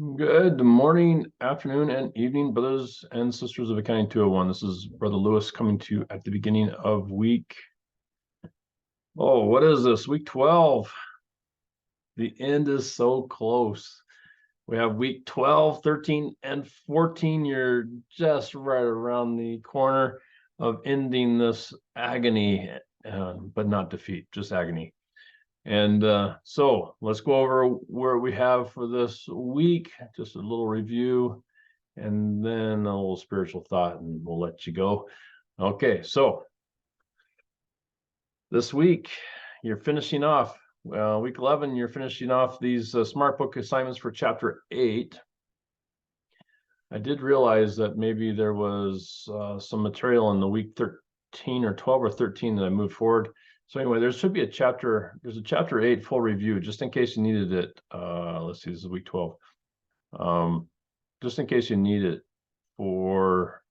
Good morning, afternoon, and evening, brothers and sisters of Accounting 201. This is Brother Lewis coming to you at the beginning of week. Oh, what is this? Week 12. The end is so close. We have week 12, 13, and 14. You're just right around the corner of ending this agony, but not defeat, just agony. And so let's go over where we have for this week, just a little review, and then a little spiritual thought, and we'll let you go. Okay, so this week you're finishing off, week 11, you're finishing off these Smart Book assignments for Chapter 8. I did realize that maybe there was some material in the week 13 or 12 or 13 that I moved forward. So anyway, there should be a chapter, there's a Chapter 8 full review, just in case you needed it. Let's see, this is week 12. Just in case you need it for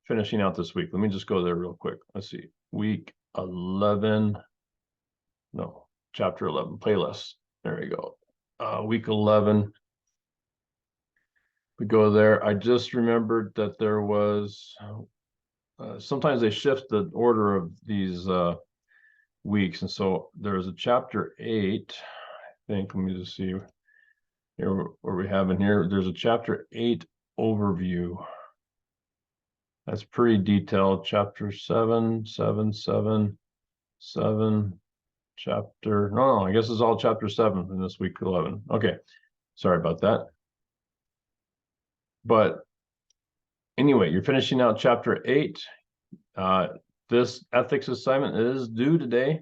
finishing out this week. Let me just go there real quick. Let's see, week 11, no, Chapter 11, playlist. There you go. Week 11. We go there. I just remembered that there was, sometimes they shift the order of these weeks. And so there's a Chapter 8, I think. Let me just see here what we have in here. There's a Chapter 8 overview. That's pretty detailed. Chapter 7, 7, 7, 7, chapter, no, I guess it's all Chapter 7 in this week 11. Okay, sorry about that. But anyway, you're finishing out Chapter 8. This ethics assignment is due today.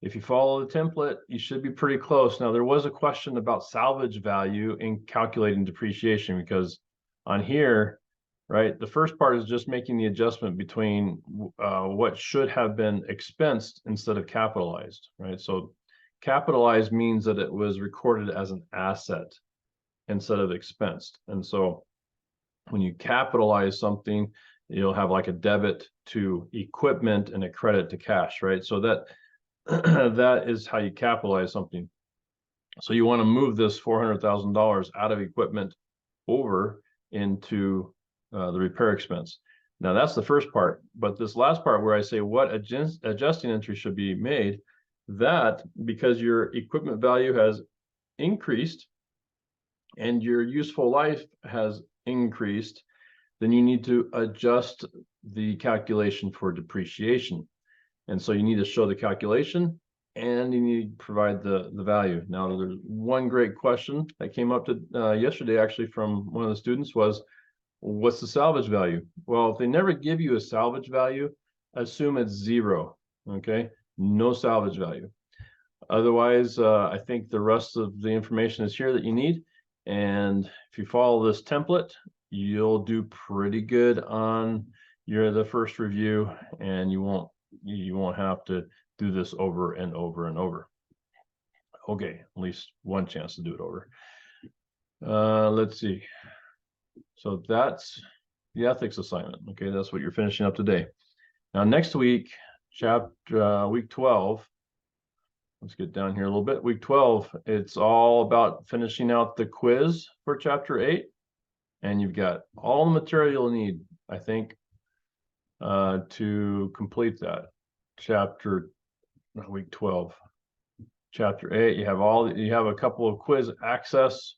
If you follow the template, you should be pretty close. Now, there was a question about salvage value in calculating depreciation, because on here, right, the first part is just making the adjustment between what should have been expensed instead of capitalized, right? So capitalized means that it was recorded as an asset instead of expensed. And so when you capitalize something, you'll have like a debit to equipment and a credit to cash, right? So that that is how you capitalize something. So you want to move this $400,000 out of equipment over into the repair expense. Now that's the first part, but this last part where I say what adjusting entry should be made, that because your equipment value has increased and your useful life has increased, then you need to adjust the calculation for depreciation. And so you need to show the calculation and you need to provide the value. Now, there's one great question that came up to yesterday, actually, from one of the students was, what's the salvage value? Well, if they never give you a salvage value, assume it's zero, okay? No salvage value. Otherwise, I think the rest of the information is here that you need. And if you follow this template, you'll do pretty good on the first review, and you won't have to do this over and over and over. Okay, at least one chance to do it over. Let's see. So that's the ethics assignment. Okay, that's what you're finishing up today. Now next week, week 12. Let's get down here a little bit. Week 12, it's all about finishing out the quiz for Chapter 8. And you've got all the material you'll need, I think, to complete that. Week 12. Chapter 8, you have a couple of quiz access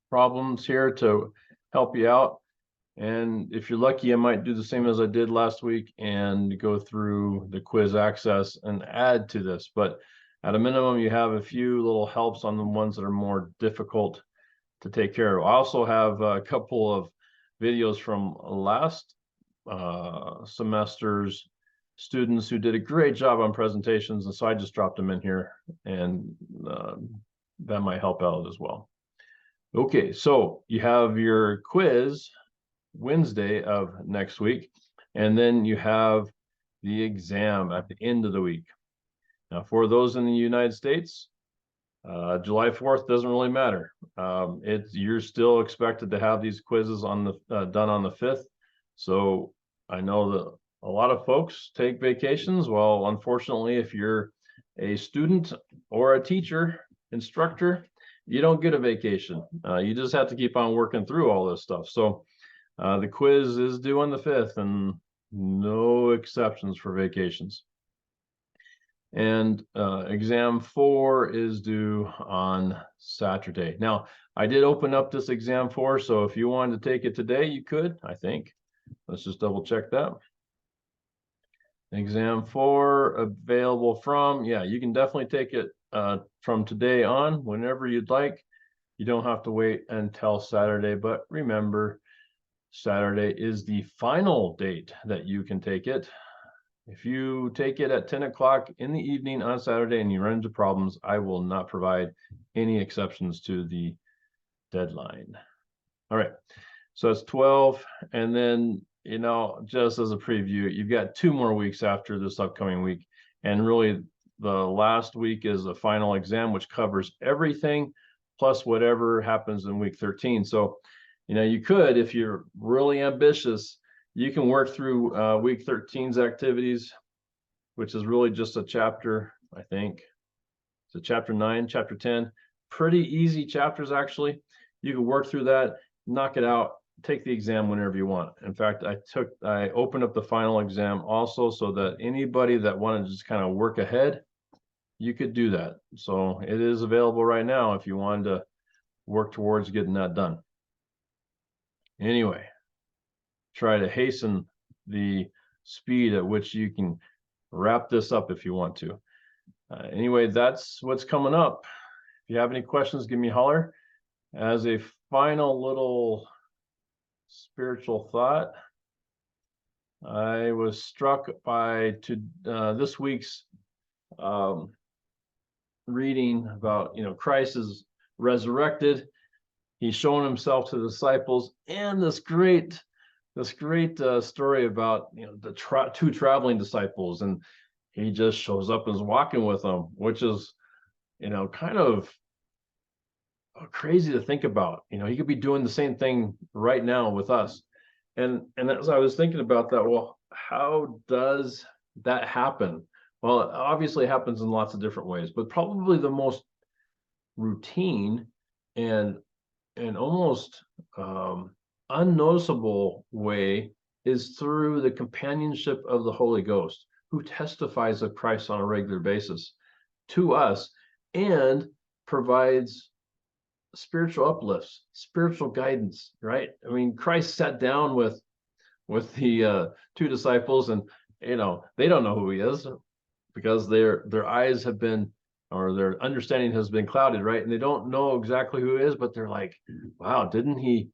problems here to help you out. And if you're lucky, I might do the same as I did last week and go through the quiz access and add to this. But at a minimum, you have a few little helps on the ones that are more difficult to take care of. I also have a couple of videos from last semester's students who did a great job on presentations, and so I just dropped them in here, and that might help out as well. Okay, so you have your quiz Wednesday of next week, and then you have the exam at the end of the week. Now, for those in the United States, July 4th doesn't really matter. You're still expected to have these quizzes on the done on the 5th. So I know that a lot of folks take vacations. Well, unfortunately, if you're a student or a teacher, instructor, you don't get a vacation. You just have to keep on working through all this stuff. So the quiz is due on the 5th, and no exceptions for vacations. And exam 4 is due on Saturday. Now, I did open up this exam 4, so if you wanted to take it today, you could, I think. Let's just double check that. Exam 4 available from, yeah, you can definitely take it from today on, whenever you'd like. You don't have to wait until Saturday, but remember, Saturday is the final date that you can take it. If you take it at 10 o'clock in the evening on Saturday and you run into problems, I will not provide any exceptions to the deadline. All right, so it's 12. And then, you know, just as a preview, you've got 2 more weeks after this upcoming week. And really, the last week is the final exam, which covers everything, plus whatever happens in week 13. So, you know, you could, if you're really ambitious, you can work through week 13's activities, which is really just a chapter, I think. It's a chapter 9, chapter 10. Pretty easy chapters, actually. You can work through that, knock it out, take the exam whenever you want. In fact, I opened up the final exam also so that anybody that wanted to just kind of work ahead, you could do that. So it is available right now if you wanted to work towards getting that done. Anyway, try to hasten the speed at which you can wrap this up if you want to. Anyway, that's what's coming up. If you have any questions, give me a holler. As a final little spiritual thought, I was struck by this week's reading about, you know, Christ is resurrected. He's shown himself to the disciples, and this great story about, you know, the 2 traveling disciples, and he just shows up and is walking with them, which is, you know, kind of crazy to think about. You know, he could be doing the same thing right now with us. And as I was thinking about that, well, how does that happen? Well, it obviously happens in lots of different ways, but probably the most routine and almost unnoticeable way is through the companionship of the Holy Ghost, who testifies of Christ on a regular basis to us and provides spiritual uplifts, spiritual guidance, right? I mean, Christ sat down with the 2 disciples, and, you know, they don't know who he is because their eyes have been, or their understanding has been clouded, right? And they don't know exactly who he is, but they're like, wow, didn't he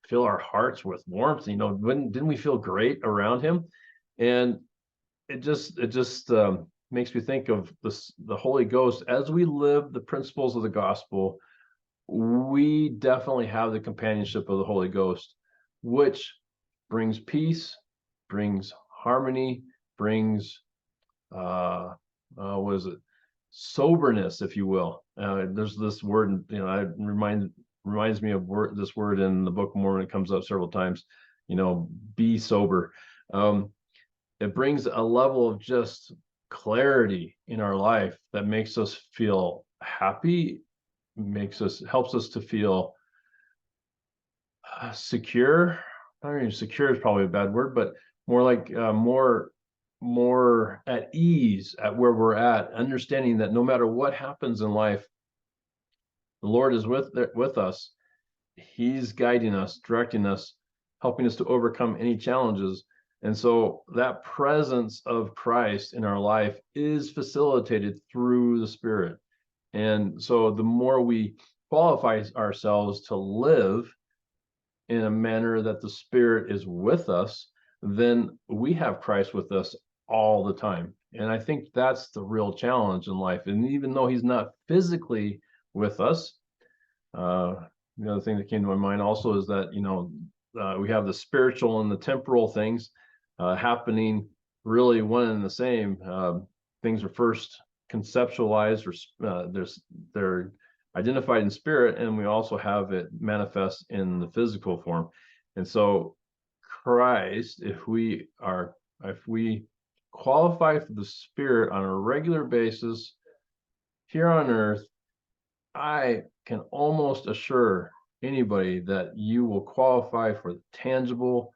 fill our hearts with warmth? You know, didn't we feel great around him? And it just makes me think of the Holy Ghost. As we live the principles of the gospel, we definitely have the companionship of the Holy Ghost, which brings peace, brings harmony, brings what is it, soberness, if you will. There's this word, you know, it reminds me of this word in the Book of Mormon. It comes up several times, you know, be sober. It brings a level of just clarity in our life that makes us feel happy, helps us to feel secure. I don't know, secure is probably a bad word, but more like more at ease at where we're at, understanding that no matter what happens in life, the Lord is with us. He's guiding us, directing us, helping us to overcome any challenges. And so that presence of Christ in our life is facilitated through the Spirit. And so the more we qualify ourselves to live in a manner that the Spirit is with us, then we have Christ with us all the time. And I think that's the real challenge in life. And even though he's not physically with us, the other thing that came to my mind also is that, you know, we have the spiritual and the temporal things happening really one and the same. Things are first conceptualized, or they're identified in spirit, and we also have it manifest in the physical form. And so Christ, if we qualify for the Spirit on a regular basis, here on earth, I can almost assure anybody that you will qualify for the tangible,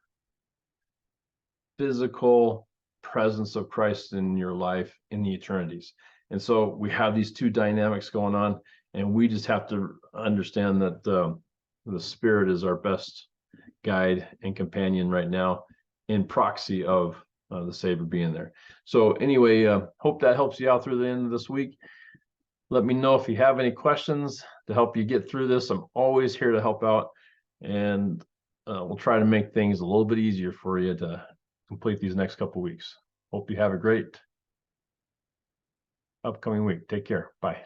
physical presence of Christ in your life in the eternities. And so we have these two dynamics going on, and we just have to understand that the Spirit is our best guide and companion right now, in proxy of the Savior being there. So anyway, hope that helps you out through the end of this week. Let me know if you have any questions to help you get through this. I'm always here to help out, and we'll try to make things a little bit easier for you to complete these next couple weeks. Hope you have a great upcoming week. Take care. Bye.